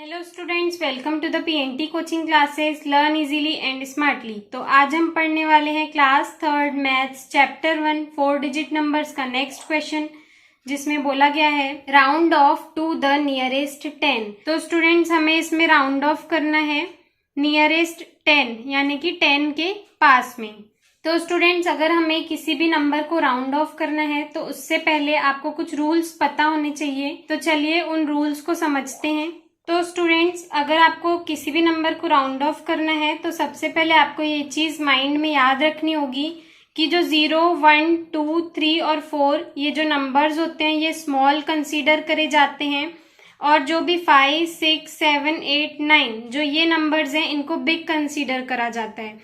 Hello students, welcome to the PNT coaching classes learn easily and smartly. तो आज हम पढ़ने वाले हैं class third maths chapter 1 4 digit numbers का नेक्स्ट क्वेश्चन, जिसमें बोला गया है round off to the nearest 10। तो स्टूडेंट्स हमें इसमें राउंड ऑफ करना है नियरेस्ट 10 यानी कि 10 के पास में। तो स्टूडेंट्स अगर हमें किसी भी नंबर को राउंड ऑफ करना है तो उससे पहले आपको कुछ रूल्स पता होने चाहिए। तो चलिए उन रूल्स को समझते हैं। तो स्टूडेंट्स अगर आपको किसी भी नंबर को राउंड ऑफ करना है तो सबसे पहले आपको ये चीज माइंड में याद रखनी होगी कि जो 0, 1, 2, 3 और 4 ये जो नंबर्स होते हैं ये स्मॉल कंसीडर करे जाते हैं, और जो भी 5, 6, 7, 8, 9 जो ये नंबर्स हैं इनको बिग कंसीडर करा जाता है।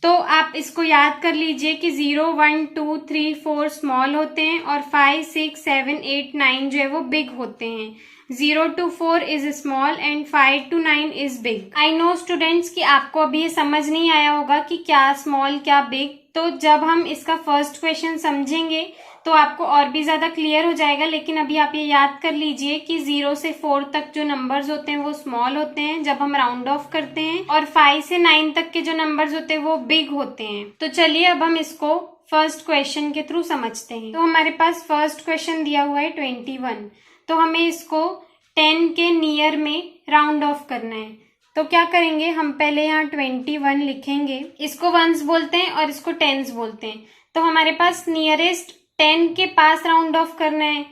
तो आप इसको याद कर लीजिए कि 0, 1, 2, 3, 4 स्मॉल होते हैं और 5, 6, 7, 8, 9 जो है वो बिग होते हैं। 0 to 4 is small and 5 to 9 is big. I know students कि आपको अभी ये समझ नहीं आया होगा कि क्या स्मॉल क्या बिग। तो जब हम इसका फर्स्ट क्वेश्चन समझेंगे तो आपको और भी ज्यादा क्लियर हो जाएगा। लेकिन अभी आप ये याद कर लीजिए कि 0 से 4 तक जो नंबर्स होते हैं वो स्मॉल होते हैं जब हम राउंड ऑफ करते हैं, और 5 से 9 तक के जो नंबर्स होते हैं वो बिग होते हैं। तो चलिए अब हम इसको फर्स्ट क्वेश्चन के थ्रू समझते हैं। तो हमारे पास फर्स्ट क्वेश्चन दिया हुआ है 21। तो हमें इसको 10 के नियर में राउंड ऑफ करना है। तो क्या करेंगे, हम पहले यहाँ 21 लिखेंगे। इसको वंस बोलते हैं और इसको टेंस बोलते हैं। तो हमारे पास नियरेस्ट 10 के पास राउंड ऑफ करना है,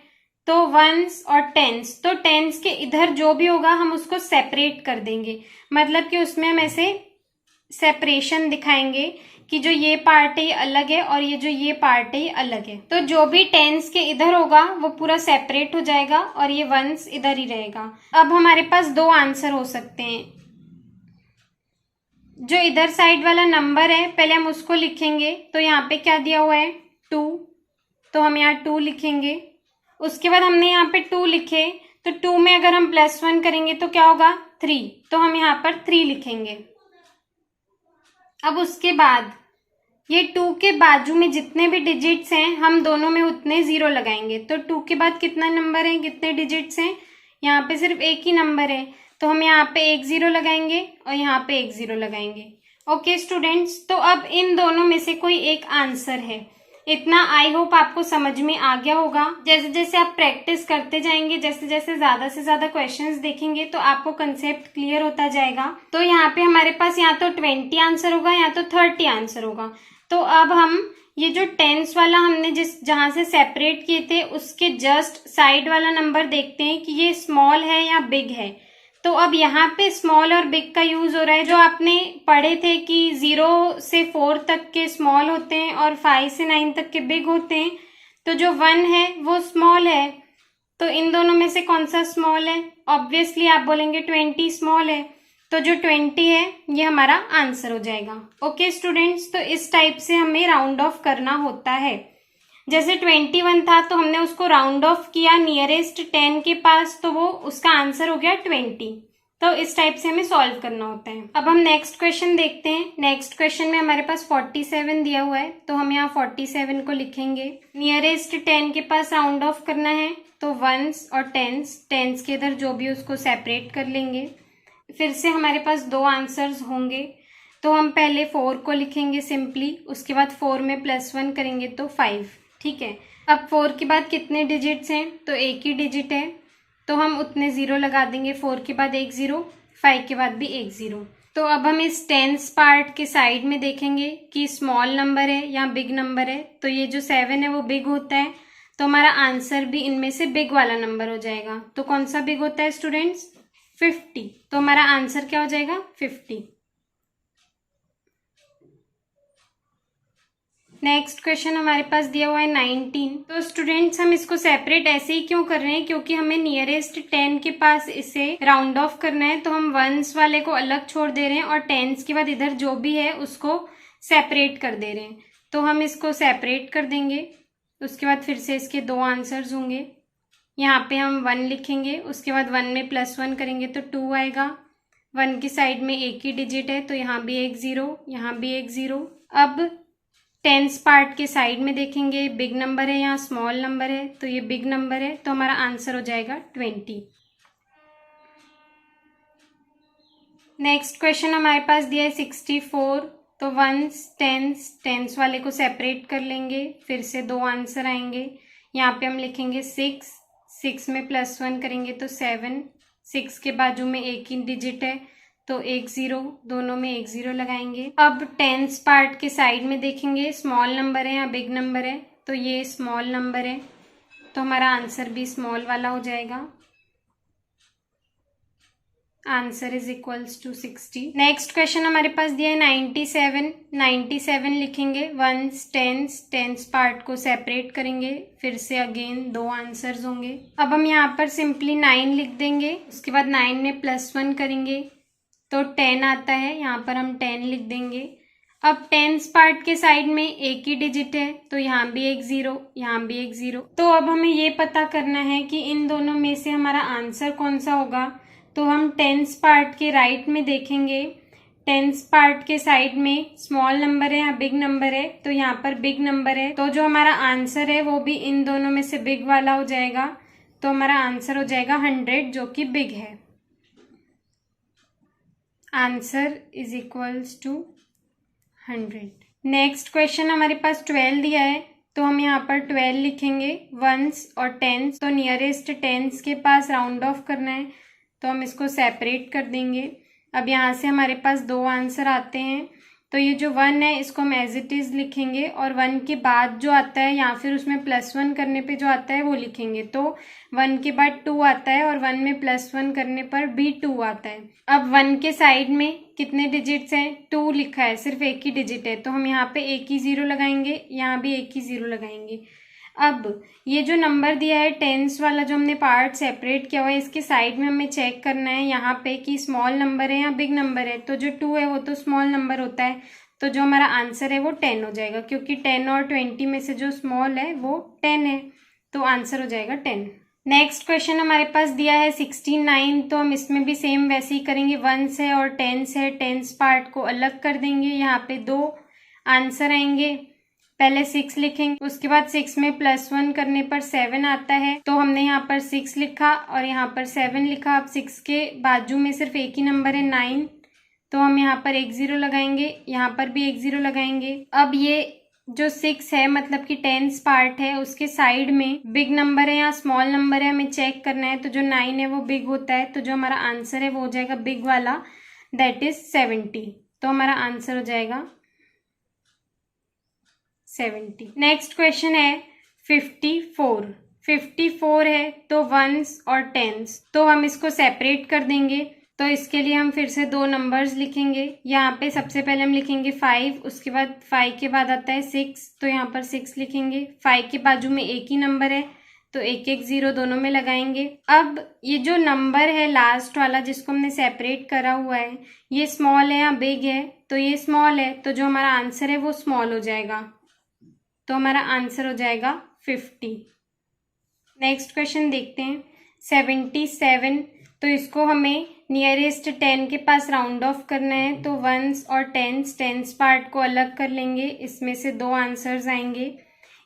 तो वंस और टेंस। तो टेंस के इधर जो भी होगा हम उसको सेपरेट कर देंगे, मतलब कि उसमें हम ऐसे सेपरेशन दिखाएंगे कि जो ये पार्ट है ये अलग है और ये पार्ट है ये अलग है। तो जो भी टेंस के इधर होगा वो पूरा सेपरेट हो जाएगा और ये वंस इधर ही रहेगा। अब हमारे पास दो आंसर हो सकते हैं। जो इधर साइड वाला नंबर है पहले हम उसको लिखेंगे। तो यहाँ पे क्या दिया हुआ है 2, तो हम यहाँ 2 लिखेंगे। उसके बाद हमने यहाँ पे 2 लिखे, तो 2 में अगर हम +1 करेंगे तो क्या होगा 3, तो हम यहाँ पर 3 लिखेंगे। अब उसके बाद ये 2 के बाजू में जितने भी डिजिट्स हैं हम दोनों में उतने 0 लगाएंगे। तो 2 के बाद कितना नंबर है, कितने डिजिट्स हैं, यहाँ पे सिर्फ एक ही नंबर है, तो हम यहाँ पे 1 0 लगाएंगे और यहाँ पे 1 0 लगाएंगे। ओके स्टूडेंट्स, तो अब इन दोनों में से कोई एक आंसर है। इतना आई होप आपको समझ में आ गया होगा। जैसे जैसे आप प्रैक्टिस करते जाएंगे, जैसे जैसे ज्यादा से ज्यादा क्वेश्चंस देखेंगे तो आपको कंसेप्ट क्लियर होता जाएगा। तो यहाँ पे हमारे पास या तो 20 आंसर होगा या तो 30 आंसर होगा। तो अब हम ये जो टेंस वाला हमने जहां से सेपरेट किए थे उसके जस्ट साइड वाला नंबर देखते हैं कि ये स्मॉल है या बिग है। तो अब यहाँ पे स्मॉल और बिग का यूज हो रहा है। जो आपने पढ़े थे कि 0 से 4 तक के स्मॉल होते हैं और 5 से 9 तक के बिग होते हैं, तो जो 1 है वो स्मॉल है। तो इन दोनों में से कौन सा स्मॉल है, ऑब्वियसली आप बोलेंगे 20 स्मॉल है। तो जो 20 है ये हमारा आंसर हो जाएगा। ओके स्टूडेंट्स, तो इस टाइप से हमें राउंड ऑफ करना होता है। जैसे 21 था तो हमने उसको राउंड ऑफ किया नियरेस्ट 10 के पास, तो वो उसका आंसर हो गया 20। तो इस टाइप से हमें सॉल्व करना होता है। अब हम नेक्स्ट क्वेश्चन देखते हैं। नेक्स्ट क्वेश्चन में हमारे पास 47 दिया हुआ है, तो हम यहाँ 47 को लिखेंगे। नियरेस्ट 10 के पास राउंड ऑफ करना है, तो वंस और टेंस के इधर जो भी उसको सेपरेट कर लेंगे। फिर से हमारे पास दो आंसर्स होंगे, तो हम पहले 4 को लिखेंगे सिंपली, उसके बाद 4 में +1 करेंगे तो 5। ठीक है, अब 4 के बाद कितने डिजिट्स हैं, तो एक ही डिजिट है, तो हम उतने 0 लगा देंगे। 4 के बाद 1 0, 5 के बाद भी 1 0। तो अब हम इस टेंस पार्ट के साइड में देखेंगे कि स्मॉल नंबर है या बिग नंबर है। तो ये जो 7 है वो बिग होता है, तो हमारा आंसर भी इनमें से बिग वाला नंबर हो जाएगा। तो कौन सा बिग होता है स्टूडेंट्स, 50। तो हमारा आंसर क्या हो जाएगा 50। नेक्स्ट क्वेश्चन हमारे पास दिया हुआ है 19। तो स्टूडेंट्स हम इसको सेपरेट ऐसे ही क्यों कर रहे हैं, क्योंकि हमें नियरेस्ट 10 के पास इसे राउंड ऑफ करना है। तो हम वंस वाले को अलग छोड़ दे रहे हैं और टेंस के बाद इधर जो भी है उसको सेपरेट कर दे रहे हैं। तो हम इसको सेपरेट कर देंगे। उसके बाद फिर से इसके दो आंसर्स होंगे। यहाँ पे हम 1 लिखेंगे, उसके बाद 1 में +1 करेंगे तो 2 आएगा। 1 की साइड में एक ही डिजिट है, तो यहाँ भी 1 0, यहाँ भी 1 0। अब टेंस पार्ट के साइड में देखेंगे, बिग नंबर है या स्मॉल नंबर है, तो ये बिग नंबर है, तो हमारा आंसर हो जाएगा 20। नेक्स्ट क्वेश्चन हमारे पास दिया है 64। तो वंस, टेंस, टेंस वाले को सेपरेट कर लेंगे, फिर से दो आंसर आएंगे। यहाँ पे हम लिखेंगे 6, 6 में +1 करेंगे तो 7, 6 के बाजू में एक ही डिजिट है तो 1 0, दोनों में 1 0 लगाएंगे। अब टेंस पार्ट के साइड में देखेंगे स्मॉल नंबर है या बिग नंबर है, तो ये स्मॉल नंबर है तो हमारा आंसर भी स्मॉल वाला हो जाएगा। Answer is equals to 60। Next question हमारे पास दिया है 97। 97 लिखेंगे, वंस, टेंस, टेंस पार्ट को सेपरेट करेंगे, फिर से अगेन दो आंसर्स होंगे। अब हम यहाँ पर सिंपली 9 लिख देंगे, उसके बाद 9 में +1 करेंगे तो 10 आता है, यहाँ पर हम 10 लिख देंगे। अब टेंस पार्ट के साइड में एक ही डिजिट है तो यहाँ भी 1 0, यहाँ भी 1 0। तो अब हमें ये पता करना है कि इन दोनों में से हमारा आंसर कौन सा होगा। तो हम टेंस पार्ट के राइट में देखेंगे, टेंस पार्ट के साइड में स्मॉल नंबर है या बिग नंबर है, तो यहाँ पर बिग नंबर है तो जो हमारा आंसर है वो भी इन दोनों में से बिग वाला हो जाएगा। तो हमारा आंसर हो जाएगा 100 जो कि बिग है। Answer is equals to 100। Next question हमारे पास 12 दिया है, तो हम यहाँ पर 12 लिखेंगे, वंस और टेंस, तो नियरेस्ट टेंस के पास राउंड ऑफ करना है तो हम इसको सेपरेट कर देंगे। अब यहाँ से हमारे पास दो आंसर आते हैं, तो ये जो 1 है इसको हम एज इट इज़ लिखेंगे और 1 के बाद जो आता है या फिर उसमें +1 करने पे जो आता है वो लिखेंगे। तो 1 के बाद 2 आता है और 1 में +1 करने पर भी 2 आता है। अब 1 के साइड में कितने डिजिट्स हैं, 2 लिखा है, सिर्फ एक ही डिजिट है तो हम यहाँ पे एक ही 0 लगाएंगे, यहाँ भी एक ही 0 लगाएंगे। अब ये जो नंबर दिया है टेंस वाला जो हमने पार्ट सेपरेट किया हुआ है, इसके साइड में हमें चेक करना है यहाँ पे कि स्मॉल नंबर है या बिग नंबर है। तो जो 2 है वो तो स्मॉल नंबर होता है, तो जो हमारा आंसर है वो 10 हो जाएगा, क्योंकि 10 और 20 में से जो स्मॉल है वो 10 है, तो आंसर हो जाएगा 10। नेक्स्ट क्वेश्चन हमारे पास दिया है 69। तो हम इसमें भी सेम वैसे ही करेंगे, वंस है और टेंस है, टेंस पार्ट को अलग कर देंगे। यहाँ पे दो आंसर आएंगे, पहले 6 लिखेंगे, उसके बाद 6 में +1 करने पर 7 आता है, तो हमने यहाँ पर 6 लिखा और यहाँ पर 7 लिखा। अब 6 के बाजू में सिर्फ एक ही नंबर है 9, तो हम यहाँ पर 1 0 लगाएंगे, यहाँ पर भी 1 0 लगाएंगे। अब ये जो 6 है मतलब कि टेंस पार्ट है, उसके साइड में बिग नंबर है या स्मॉल नंबर है हमें चेक करना है। तो जो 9 है वो बिग होता है, तो जो हमारा आंसर है वो हो जाएगा बिग वाला, दैट इज 70। तो हमारा आंसर हो जाएगा 70। नेक्स्ट क्वेश्चन है 54। 54 है तो वंस और टेंस, तो हम इसको सेपरेट कर देंगे। तो इसके लिए हम फिर से दो नंबर्स लिखेंगे। यहाँ पे सबसे पहले हम लिखेंगे 5, उसके बाद 5 के बाद आता है 6, तो यहाँ पर 6 लिखेंगे। 5 के बाजू में एक ही नंबर है तो 1 1 0 दोनों में लगाएंगे। अब ये जो नंबर है लास्ट वाला जिसको हमने सेपरेट करा हुआ है, ये स्मॉल है या बिग है, तो ये स्मॉल है, तो जो हमारा आंसर है वो स्मॉल हो जाएगा, तो हमारा आंसर हो जाएगा 50। नेक्स्ट क्वेश्चन देखते हैं 77। तो इसको हमें नियरेस्ट 10 के पास राउंड ऑफ करना है, तो वंस और टेंस पार्ट को अलग कर लेंगे, इसमें से दो आंसर्स आएंगे।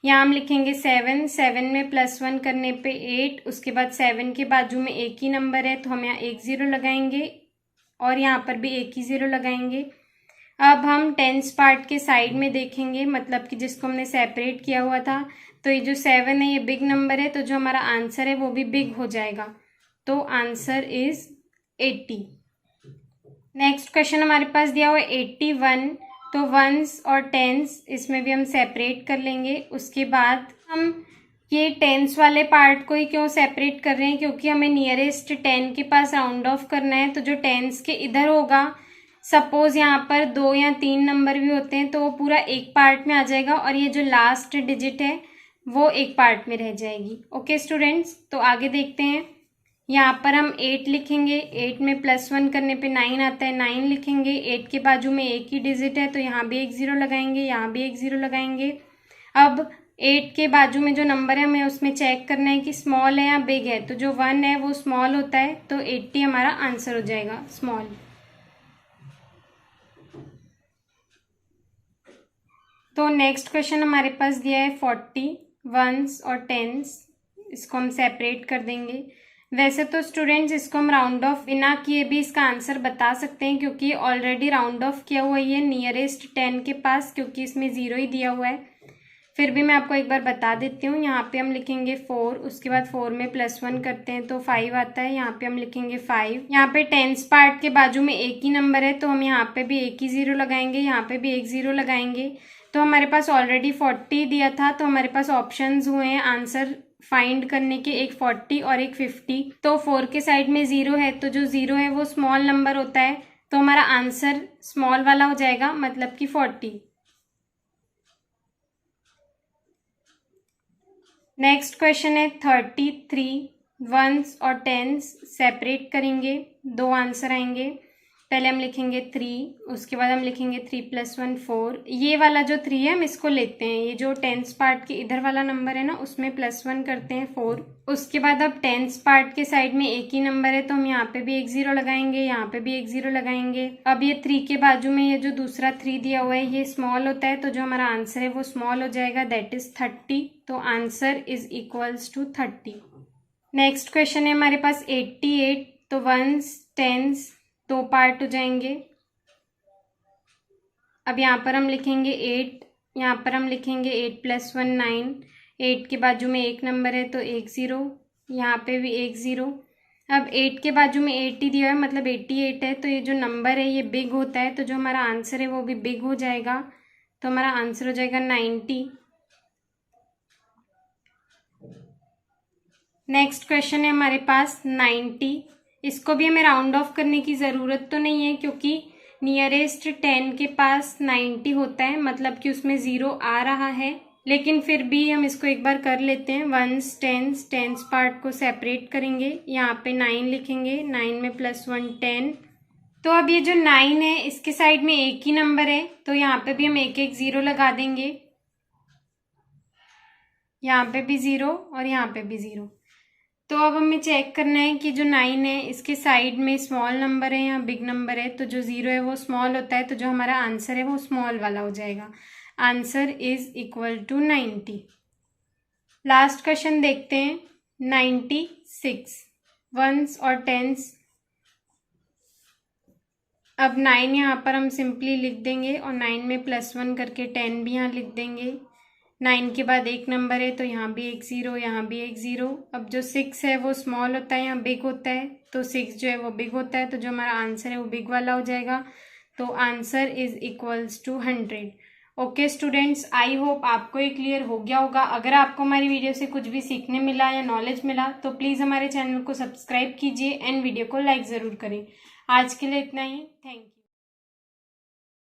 यहाँ हम लिखेंगे 7, 7 में +1 करने पे 8, उसके बाद 7 के बाजू में एक ही नंबर है तो हम यहाँ 1 0 लगाएंगे और यहाँ पर भी एक ही 0 लगाएंगे। अब हम टेंस पार्ट के साइड में देखेंगे, मतलब कि जिसको हमने सेपरेट किया हुआ था, तो ये जो 7 है ये बिग नंबर है, तो जो हमारा आंसर है वो भी बिग हो जाएगा, तो आंसर इज 80। नेक्स्ट क्वेश्चन हमारे पास दिया हुआ है 81। तो वंस और टेंस, इसमें भी हम सेपरेट कर लेंगे। उसके बाद हम ये टेंस वाले पार्ट को ही क्यों सेपरेट कर रहे हैं, क्योंकि हमें नियरेस्ट 10 के पास राउंड ऑफ करना है। तो जो टेंस के इधर होगा, सपोज यहाँ पर 2 या 3 नंबर भी होते हैं, तो वो पूरा एक पार्ट में आ जाएगा और ये जो लास्ट डिजिट है वो एक पार्ट में रह जाएगी। ओके स्टूडेंट्स, तो आगे देखते हैं। यहाँ पर हम 8 लिखेंगे, 8 में +1 करने पे 9 आता है, 9 लिखेंगे। 8 के बाजू में एक ही डिजिट है तो यहाँ भी 1 0 लगाएंगे, यहाँ भी 1 0 लगाएंगे। अब 8 के बाजू में जो नंबर है हमें उसमें चेक करना है कि स्मॉल है या बिग है, तो जो 1 है वो स्मॉल होता है, तो 80 हमारा आंसर हो जाएगा, स्मॉल। तो नेक्स्ट क्वेश्चन हमारे पास दिया है 40, वंस और टेंस, इसको हम सेपरेट कर देंगे। वैसे तो स्टूडेंट्स इसको हम राउंड ऑफ बिना किए भी इसका आंसर बता सकते हैं, क्योंकि ऑलरेडी राउंड ऑफ किया हुआ है नियरेस्ट 10 के पास, क्योंकि इसमें 0 ही दिया हुआ है। फिर भी मैं आपको एक बार बता देती हूँ। यहाँ पे हम लिखेंगे 4, उसके बाद 4 में +1 करते हैं तो 5 आता है। यहाँ पे हम लिखेंगे 5। यहाँ पे टेंस पार्ट के बाजू में एक ही नंबर है तो हम यहाँ पे भी एक ही 0 लगाएंगे, यहाँ पे भी एक 0 लगाएंगे। तो हमारे पास ऑलरेडी 40 दिया था, तो हमारे पास ऑप्शंस हुए हैं आंसर फाइंड करने के, एक 40 और एक 50। तो 4 के साइड में 0 है, तो जो 0 है वो स्मॉल नंबर होता है, तो हमारा आंसर स्मॉल वाला हो जाएगा, मतलब कि 40। नेक्स्ट क्वेश्चन है 33 वंस और टेंस सेपरेट करेंगे, 2 आंसर आएंगे। पहले हम लिखेंगे 3, उसके बाद हम लिखेंगे 3 + 1 4। ये वाला जो 3 है हम इसको लेते हैं, ये जो टेंस पार्ट के इधर वाला नंबर है ना उसमें +1 करते हैं 4। उसके बाद अब टेंस पार्ट के साइड में एक ही नंबर है तो हम यहाँ पे भी एक 0 लगाएंगे, यहाँ पे भी एक 0 लगाएंगे। अब ये 3 के बाजू में ये जो दूसरा 3 दिया हुआ है ये स्मॉल होता है, तो जो हमारा आंसर है वो स्मॉल हो जाएगा, दैट इज 30। तो answer is equals to 30। Next question है हमारे पास 88, तो वंस टेंस 2 पार्ट हो जाएंगे। अब यहाँ पर हम लिखेंगे 8, यहाँ पर हम लिखेंगे 8 + 1 9। 8 के बाजू में एक नंबर है तो एक 0, यहाँ पे भी एक 0। अब 8 के बाजू में 80 दिया है, मतलब 88 है, तो ये जो नंबर है ये बिग होता है, तो जो हमारा आंसर है वो भी बिग हो जाएगा, तो हमारा आंसर हो जाएगा 90। नेक्स्ट क्वेश्चन है हमारे पास 90। इसको भी हमें राउंड ऑफ करने की ज़रूरत तो नहीं है, क्योंकि नियरेस्ट 10 के पास 90 होता है, मतलब कि उसमें 0 आ रहा है। लेकिन फिर भी हम इसको एक बार कर लेते हैं। वंस टेंस पार्ट को सेपरेट करेंगे, यहाँ पे 9 लिखेंगे, 9 में +1 10। तो अब ये जो 9 है इसके साइड में एक ही नंबर है, तो यहाँ पे भी हम एक एक 0 लगा देंगे, यहाँ पे भी 0 और यहाँ पे भी 0। तो अब हमें चेक करना है कि जो 9 है इसके साइड में स्मॉल नंबर है या बिग नंबर है, तो जो 0 है वो स्मॉल होता है, तो जो हमारा आंसर है वो स्मॉल वाला हो जाएगा। Answer is equal to 90। Last question देखते हैं 96 वंस और टेंस। अब 9 यहाँ पर हम सिंपली लिख देंगे और 9 में +1 करके 10 भी यहाँ लिख देंगे। 9 के बाद एक नंबर है तो यहाँ भी एक 0, यहाँ भी एक 0। अब जो 6 है वो स्मॉल होता है, यहाँ बिग होता है, तो 6 जो है वो बिग होता है, तो जो हमारा आंसर है वो बिग वाला हो जाएगा। तो answer is equals to 100। Okay students, I hope आपको ये क्लियर हो गया होगा। अगर आपको हमारी वीडियो से कुछ भी सीखने मिला या नॉलेज मिला तो प्लीज़ हमारे चैनल को सब्सक्राइब कीजिए एंड वीडियो को लाइक ज़रूर करें। आज के लिए इतना ही, थैंक यू।